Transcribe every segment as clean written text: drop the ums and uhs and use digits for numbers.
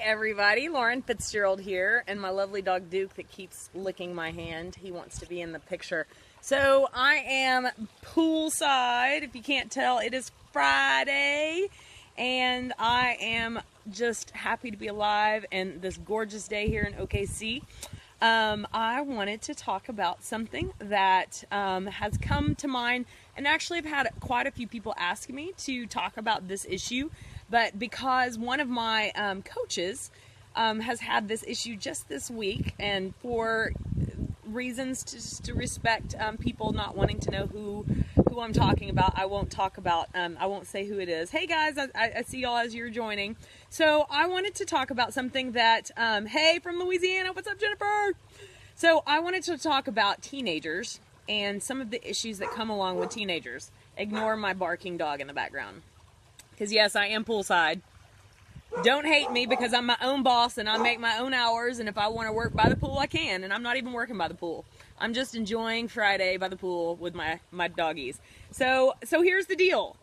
everybody, Lauren Fitzgerald here, and my lovely dog Duke that keeps licking my hand. He wants to be in the picture. So I am poolside. If you can't tell, it is Friday, and I am just happy to be alive and this gorgeous day here in OKC. I wanted to talk about something that has come to mind, and actually I've had quite a few people ask me to talk about this issue, but because one of my coaches has had this issue just this week, and for reasons to respect people not wanting to know who I'm talking about, I won't talk about, I won't say who it is. Hey guys, I see y'all as you're joining. So I wanted to talk about something that, hey, from Louisiana, what's up, Jennifer? So I wanted to talk about teenagers and some of the issues that come along with teenagers. Ignore my barking dog in the background. Because yes, I am poolside. Don't hate me because I'm my own boss and I make my own hours, and if I want to work by the pool, I can, and I'm not even working by the pool. I'm just enjoying Friday by the pool with my doggies. So here's the deal.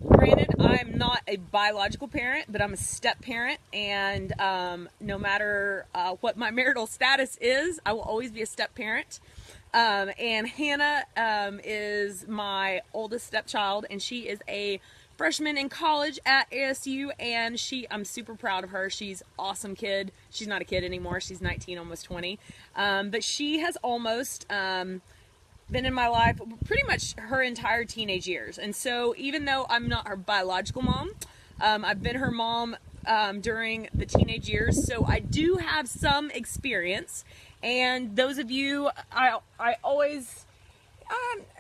Granted, I'm not a biological parent, but I'm a step parent, and no matter what my marital status is, I will always be a step parent. And Hannah is my oldest stepchild, and she is a freshman in college at ASU, and I'm super proud of her. She's an awesome kid. She's not a kid anymore. She's 19, almost 20. But she has almost been in my life pretty much her entire teenage years. And so even though I'm not her biological mom, I've been her mom during the teenage years, so I do have some experience. And those of you, I always,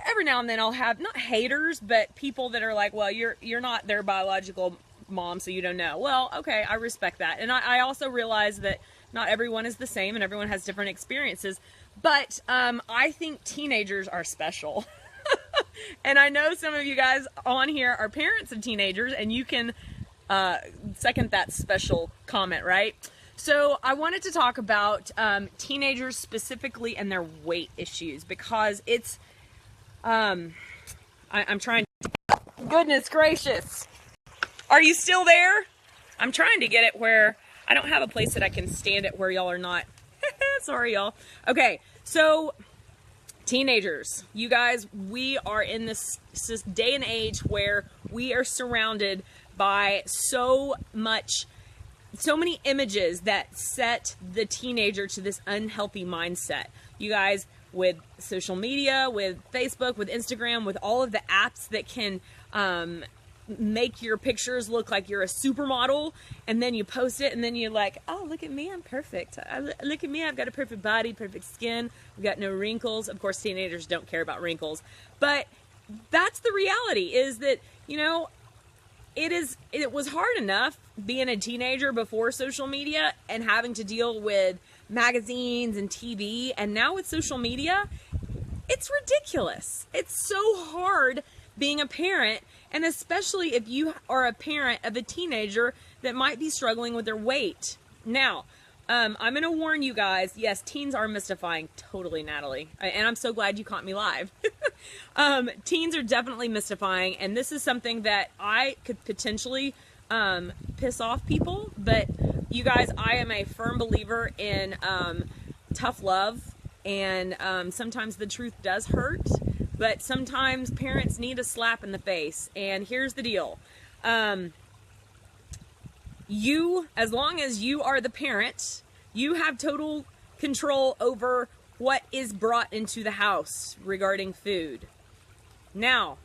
every now and then I'll have, not haters, but people that are like, well, you're not their biological mom, so you don't know. Well, okay, I respect that. And I also realize that not everyone is the same and everyone has different experiences. But I think teenagers are special. And I know some of you guys on here are parents of teenagers, and you can second that special comment, right? So I wanted to talk about teenagers specifically and their weight issues, because it's, I'm trying to, goodness gracious. Are you still there? I'm trying to get it where I don't have a place that I can stand it where y'all are not. Sorry, y'all. Okay, so teenagers, you guys, we are in this day and age where we are surrounded by so many images that set the teenager to this unhealthy mindset. You guys, with social media, with Facebook, with Instagram, with all of the apps that can make your pictures look like you're a supermodel, and then you post it, and then you're like, oh, look at me, I'm perfect. Look at me, I've got a perfect body, perfect skin, I've got no wrinkles. Of course, teenagers don't care about wrinkles, but that's the reality, is that, you know, it was hard enough being a teenager before social media and having to deal with magazines and TV, and now with social media, it's ridiculous. It's so hard being a parent, and especially if you are a parent of a teenager that might be struggling with their weight. Now, I'm going to warn you guys, yes, teens are mystifying. Totally, Natalie. And I'm so glad you caught me live. Teens are definitely mystifying, and this is something that I could potentially piss off people. But you guys, I am a firm believer in tough love, and sometimes the truth does hurt, but sometimes parents need a slap in the face. And here's the deal. As long as you are the parent, you have total control over what is brought into the house regarding food. Now,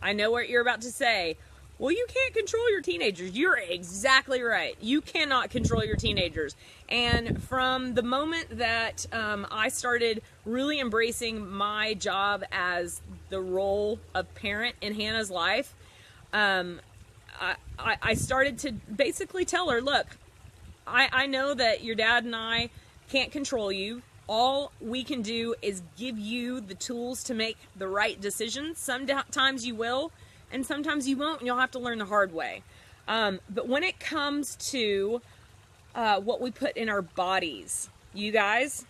I know what you're about to say. Well, you can't control your teenagers. You're exactly right. You cannot control your teenagers. And from the moment that I started really embracing my job as the role of parent in Hannah's life, I started to basically tell her, look, I know that your dad and I can't control you. All we can do is give you the tools to make the right decisions. Sometimes you will, and sometimes you won't, and you'll have to learn the hard way. But when it comes to what we put in our bodies, you guys,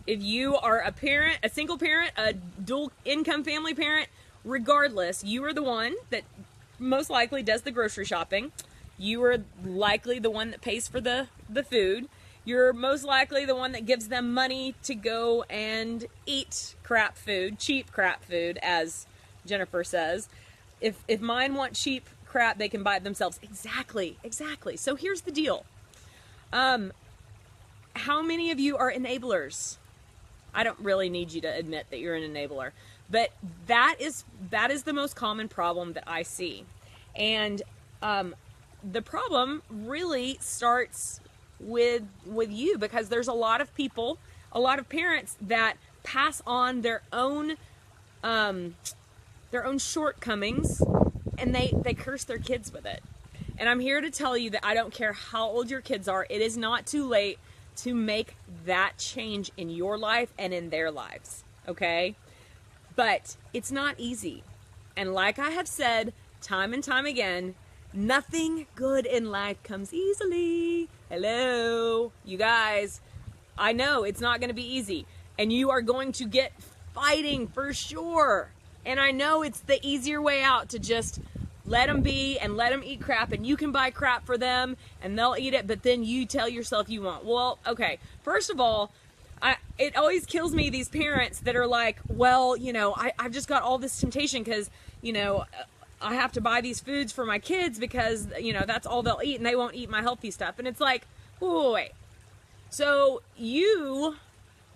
if you are a parent, a single parent, a dual income family parent, regardless, you are the one that most likely does the grocery shopping. You are likely the one that pays for the food. You're most likely the one that gives them money to go and eat crap food, cheap crap food, as Jennifer says. If mine want cheap crap, they can buy it themselves. Exactly. So here's the deal. How many of you are enablers? I don't really need you to admit that you're an enabler, but that is the most common problem that I see. And the problem really starts with you, because there's a lot of people, a lot of parents that pass on their own shortcomings, and they curse their kids with it. And I'm here to tell you that I don't care how old your kids are, it is not too late to make that change in your life and in their lives, okay? But it's not easy. And like I have said time and time again, nothing good in life comes easily. Hello, you guys. I know it's not going to be easy, and you are going to get fighting for sure. And I know it's the easier way out to just let them be and let them eat crap, and you can buy crap for them and they'll eat it, but then you tell yourself you won't. Well, okay, first of all, it always kills me, these parents that are like, well, you know, I've just got all this temptation because, you know, I have to buy these foods for my kids because, you know, that's all they'll eat and they won't eat my healthy stuff. And it's like, wait. So you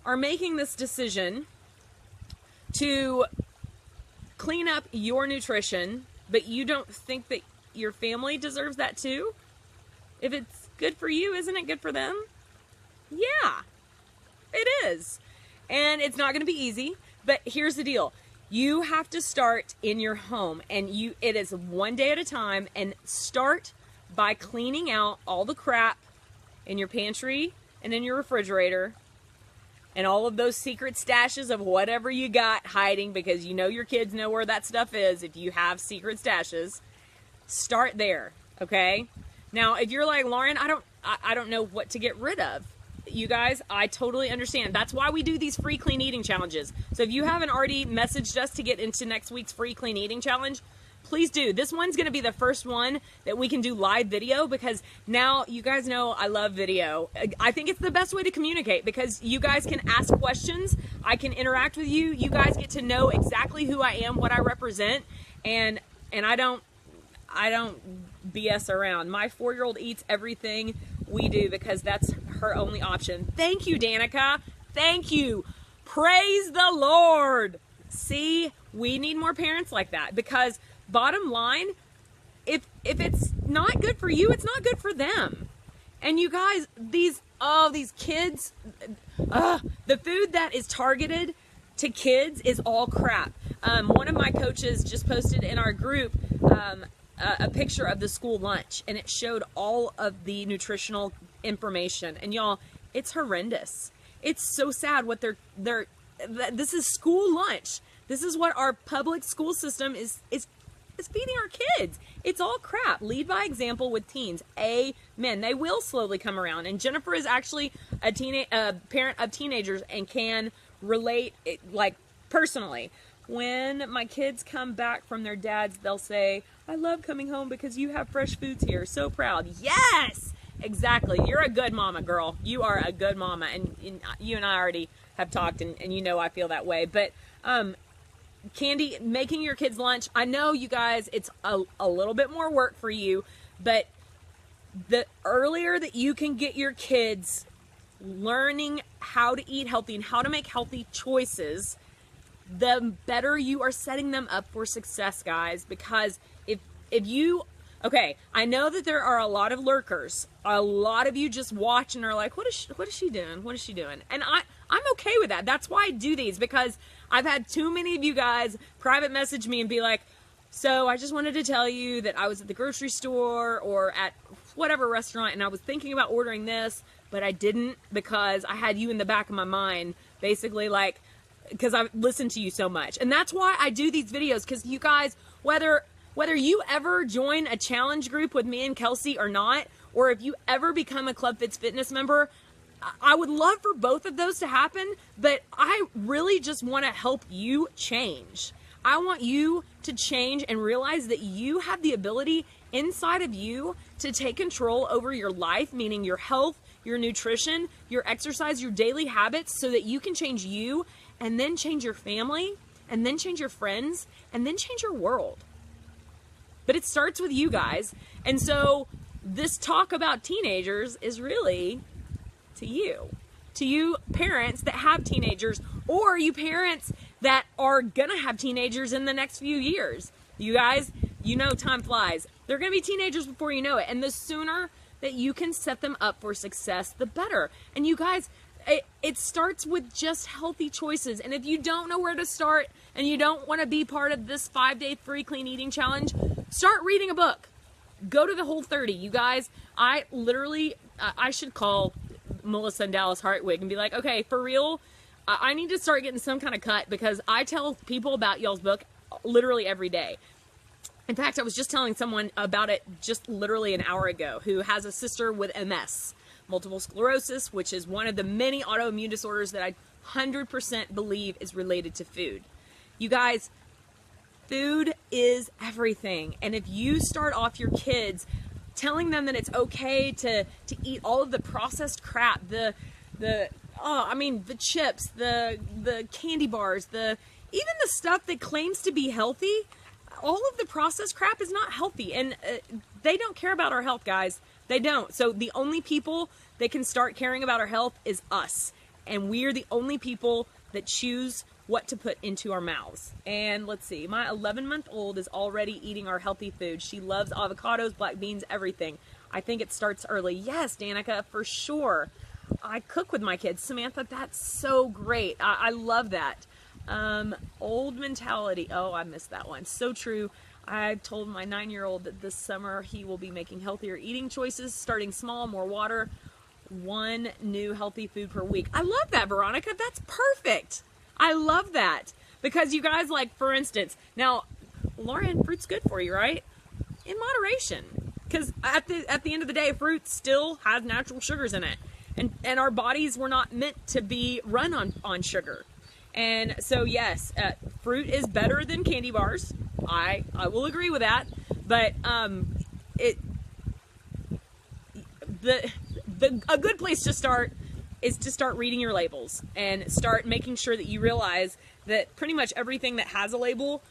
are making this decision to clean up your nutrition, but you don't think that your family deserves that too? If it's good for you, isn't it good for them? Yeah, it is. And it's not going to be easy, but here's the deal. You have to start in your home, and it is one day at a time, and start by cleaning out all the crap in your pantry and in your refrigerator and all of those secret stashes of whatever you got hiding, because you know your kids know where that stuff is if you have secret stashes. Start there, okay? Now, if you're like, Lauren, I don't know what to get rid of. You guys, I totally understand. That's why we do these free clean eating challenges. So if you haven't already messaged us to get into next week's free clean eating challenge, please do. This one's going to be the first one that we can do live video, because now you guys know I love video. I think it's the best way to communicate, because you guys can ask questions. I can interact with you. You guys get to know exactly who I am, what I represent, and I don't BS around. My 4-year-old eats everything we do because that's her only option. Thank you, Danica. Thank you. Praise the Lord. See, we need more parents like that, because bottom line, if it's not good for you, it's not good for them. And you guys, these kids, the food that is targeted to kids is all crap. One of my coaches just posted in our group a picture of the school lunch, and it showed all of the nutritional information. And y'all, it's horrendous. It's so sad what this is school lunch. This is what our public school system is feeding our kids. It's all crap. Lead by example with teens. Amen. They will slowly come around. And Jennifer is actually a parent of teenagers and can relate, like, personally. When my kids come back from their dads, they'll say, I love coming home because you have fresh foods here. So proud. Yes! Exactly. You're a good mama, girl. You are a good mama. And you and I already have talked, and you know I feel that way. But, Candy, making your kids lunch, I know, you guys, it's a little bit more work for you, but the earlier that you can get your kids learning how to eat healthy and how to make healthy choices, the better you are setting them up for success, guys. Because if you, okay, I know that there are a lot of lurkers. A lot of you just watch and are like, what is she doing? What is she doing? And I'm okay with that. That's why I do these, because I've had too many of you guys private message me and be like, so I just wanted to tell you that I was at the grocery store or at whatever restaurant, and I was thinking about ordering this, but I didn't because I had you in the back of my mind, basically, like, because I've listened to you so much. And that's why I do these videos, because you guys, whether you ever join a challenge group with me and Kelsey or not, or if you ever become a Club FITz Fitness member, I would love for both of those to happen, but I really just want to help you change. I want you to change and realize that you have the ability inside of you to take control over your life, meaning your health, your nutrition, your exercise, your daily habits, so that you can change you and then change your family and then change your friends and then change your world. But it starts with you guys. And so this talk about teenagers is really to you parents that have teenagers, or you parents that are gonna have teenagers in the next few years. You guys, you know time flies. They're gonna be teenagers before you know it. And the sooner that you can set them up for success, the better. And you guys, it starts with just healthy choices. And if you don't know where to start and you don't want to be part of this 5-day free clean eating challenge, start reading a book. Go to the Whole30. You guys, I should call Melissa and Dallas Hartwig and be like, okay, for real, I need to start getting some kind of cut, because I tell people about y'all's book literally every day. In fact, I was just telling someone about it just literally an hour ago, who has a sister with MS, multiple sclerosis, which is one of the many autoimmune disorders that I 100% believe is related to food. You guys, food is everything. And if you start off your kids telling them that it's okay to eat all of the processed crap, the chips, the candy bars, even the stuff that claims to be healthy, all of the processed crap is not healthy. And they don't care about our health, guys. They don't. So the only people that can start caring about our health is us. And we're the only people that choose what to put into our mouths. And let's see, my 11-month-old is already eating our healthy food. She loves avocados, black beans, everything. I think it starts early. Yes, Danica, for sure. I cook with my kids. Samantha, that's so great. I love that. Old mentality. Oh, I missed that one. So true. I told my 9-year-old that this summer he will be making healthier eating choices, starting small, more water, one new healthy food per week. I love that, Veronica. That's perfect. I love that. Because you guys, like, for instance, now, Lauren, fruit's good for you, right? In moderation. Because at the end of the day, fruit still has natural sugars in it. And our bodies were not meant to be run on sugar. And so, yes, fruit is better than candy bars. I will agree with that. But a good place to start is to start reading your labels and start making sure that you realize that pretty much everything that has a label,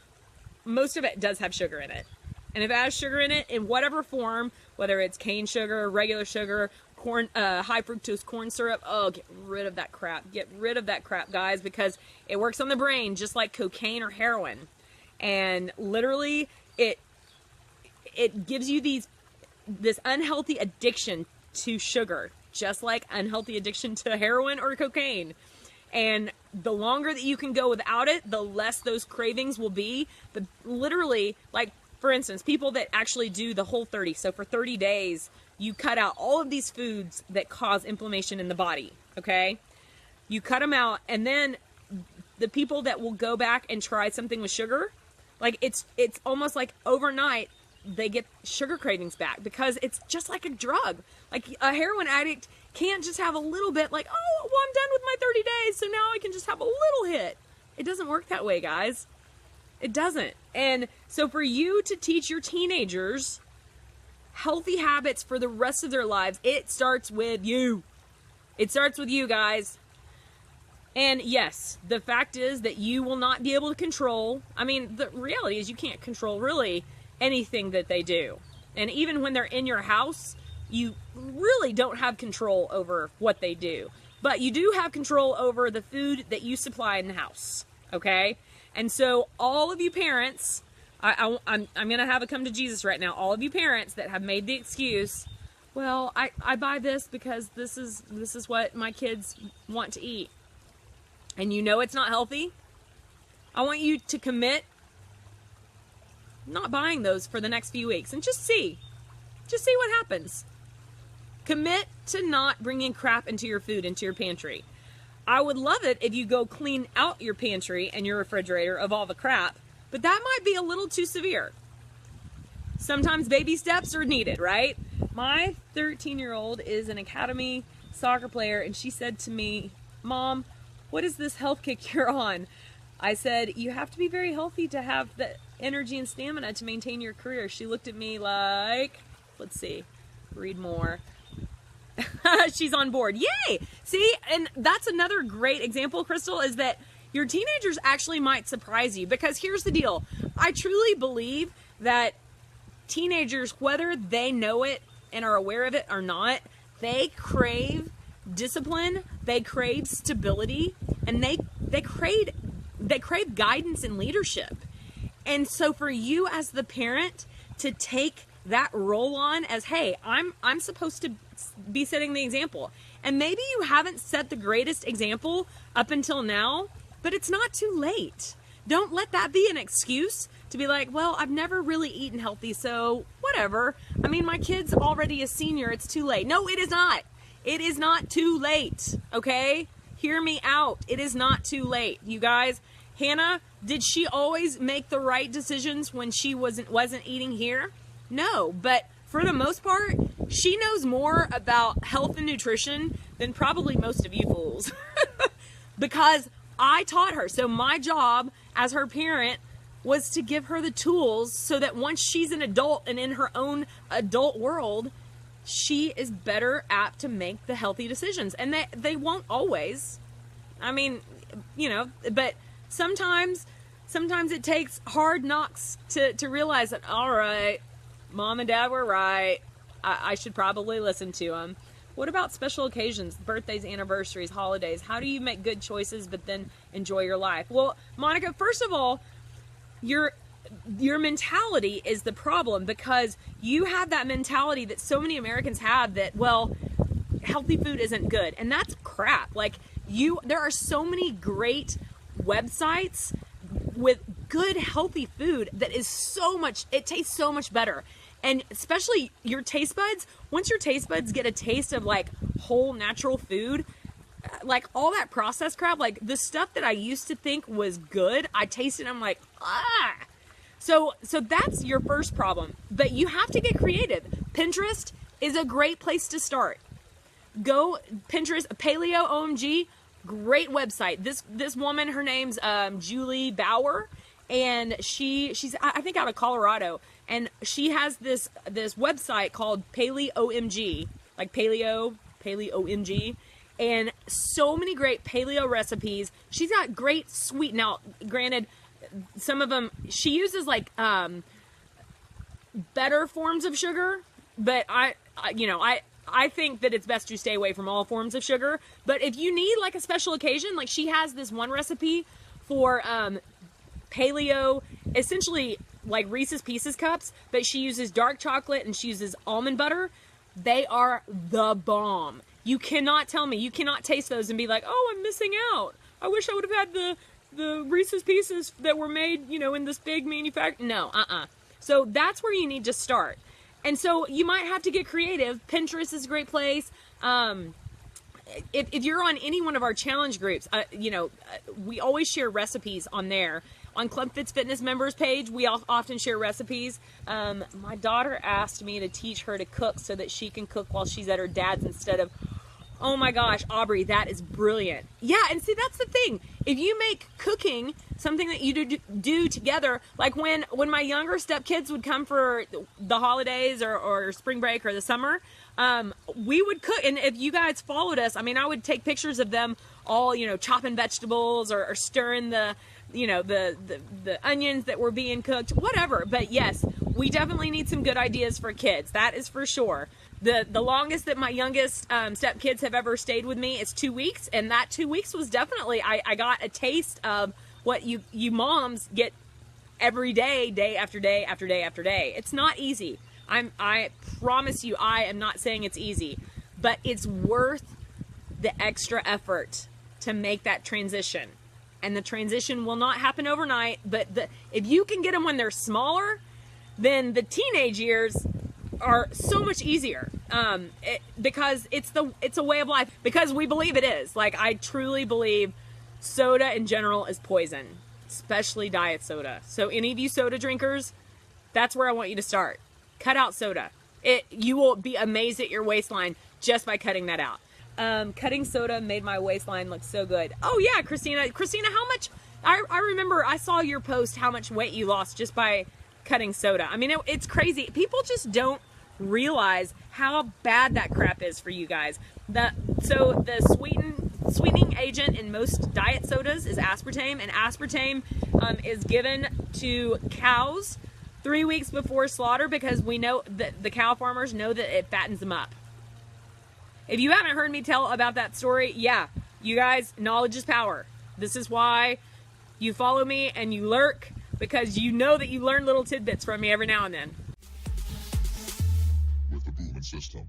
most of it does have sugar in it. And if it has sugar in it, in whatever form, whether it's cane sugar, regular sugar, corn, high fructose corn syrup, oh, get rid of that crap. Get rid of that crap, guys, because it works on the brain just like cocaine or heroin. And literally, it gives you this unhealthy addiction to sugar, just like unhealthy addiction to heroin or cocaine. And the longer that you can go without it, the less those cravings will be. But literally, like, for instance, people that actually do the Whole30, so for 30 days, you cut out all of these foods that cause inflammation in the body, okay? You cut them out, and then the people that will go back and try something with sugar, like, it's almost like overnight, they get sugar cravings back, because it's just like a drug. Like, a heroin addict can't just have a little bit, like, oh, well, I'm done with my 30 days, so now I can just have a little hit. It doesn't work that way, guys. It doesn't. And so for you to teach your teenagers healthy habits for the rest of their lives, it starts with you. It starts with you, guys. And yes, the fact is that you will not be able to control. I mean, the reality is you can't control really anything that they do. And even when they're in your house, you really don't have control over what they do. But you do have control over the food that you supply in the house. Okay? And so all of you parents, I'm going to have a come to Jesus right now. All of you parents that have made the excuse, well, I buy this because this is what my kids want to eat. And you know it's not healthy. I want you to commit not buying those for the next few weeks and just see what happens. Commit to not bringing crap into your food, into your pantry. I would love it if you go clean out your pantry and your refrigerator of all the crap, but that might be a little too severe. Sometimes baby steps are needed, right? My 13-year-old is an academy soccer player, and she said to me, Mom, what is this health kick you're on? I said, you have to be very healthy to have the energy and stamina to maintain your career. She looked at me like, let's see, read more. She's on board. Yay! See, and that's another great example, Crystal, is that your teenagers actually might surprise you, because here's the deal. I truly believe that teenagers, whether they know it and are aware of it or not, they crave discipline, they crave stability, and they crave guidance and leadership. And so for you as the parent to take that role on as, hey, I'm supposed to be setting the example. And maybe you haven't set the greatest example up until now, but it's not too late. Don't let that be an excuse to be like, well, I've never really eaten healthy, so whatever. I mean, my kid's already a senior, it's too late. No, it is not. It is not too late, okay? Hear me out. It is not too late, you guys. Hannah, did she always make the right decisions when she wasn't eating here? No, but for the most part, she knows more about health and nutrition than probably most of you fools. Because I taught her. So my job as her parent was to give her the tools so that once she's an adult and in her own adult world, she is better apt to make the healthy decisions. And they won't always. I mean, you know, but sometimes it takes hard knocks to realize that, all right, Mom and Dad were right. I should probably listen to them. What about special occasions, birthdays, anniversaries, holidays? How do you make good choices but then enjoy your life? Well, Monica, first of all, your mentality is the problem, because you have that mentality that so many Americans have that, well, healthy food isn't good. And that's crap. Like, there are so many great websites with good healthy food that is it tastes so much better. And especially your taste buds, once your taste buds get a taste of like whole natural food, like all that processed crap, like the stuff that I used to think was good, I taste it and I'm like, ah. So that's your first problem. But you have to get creative. Pinterest is a great place to start. Go Pinterest, Paleo OMG, great website. This woman, her name's Julie Bauer, and she's I think out of Colorado, and she has this website called Paleo OMG, like Paleo OMG, and so many great paleo recipes. She's got great sweet. Now, granted, some of them she uses like better forms of sugar, but I think that it's best to stay away from all forms of sugar. But if you need like a special occasion, like she has this one recipe for paleo, essentially like Reese's Pieces cups, but she uses dark chocolate and she uses almond butter. They are the bomb. You cannot tell me, you cannot taste those and be like, oh, I'm missing out. I wish I would have had the Reese's Pieces that were made, in this big manufacturer. No, So that's where you need to start. And so you might have to get creative. Pinterest is a great place. If you're on any one of our challenge groups, we always share recipes on there. On Club FITz Fitness members page, we often share recipes. My daughter asked me to teach her to cook so that she can cook while she's at her dad's instead of, oh my gosh, Aubrey, that is brilliant. Yeah, and see, that's the thing. If you make cooking something that you do together, like when my younger stepkids would come for the holidays or spring break or the summer, we would cook. And if you guys followed us, I mean, I would take pictures of them all, chopping vegetables or stirring the onions that were being cooked, whatever. But yes, we definitely need some good ideas for kids. That is for sure. The longest that my youngest stepkids have ever stayed with me is 2 weeks. And that 2 weeks was definitely, I got a taste of what you moms get every day, day after day after day after day. It's not easy. I promise you, I am not saying it's easy, but it's worth the extra effort to make that transition. And the transition will not happen overnight, but if you can get them when they're smaller, then the teenage years are so much easier, because it's a way of life, because we believe it is. Like, I truly believe soda in general is poison, especially diet soda. So any of you soda drinkers, that's where I want you to start. Cut out soda. You will be amazed at your waistline just by cutting that out. Cutting soda made my waistline look so good. Oh yeah, Christina, how much I remember I saw your post how much weight you lost just by cutting soda. I mean, it's crazy. People just don't realize how bad that crap is for you guys. So the sweetening agent in most diet sodas is aspartame, and aspartame is given to cows 3 weeks before slaughter because we know that the cow farmers know that it fattens them up. If you haven't heard me tell about that story, yeah, you guys, knowledge is power. This is why you follow me and you lurk, because you know that you learn little tidbits from me every now and then. With the booming system.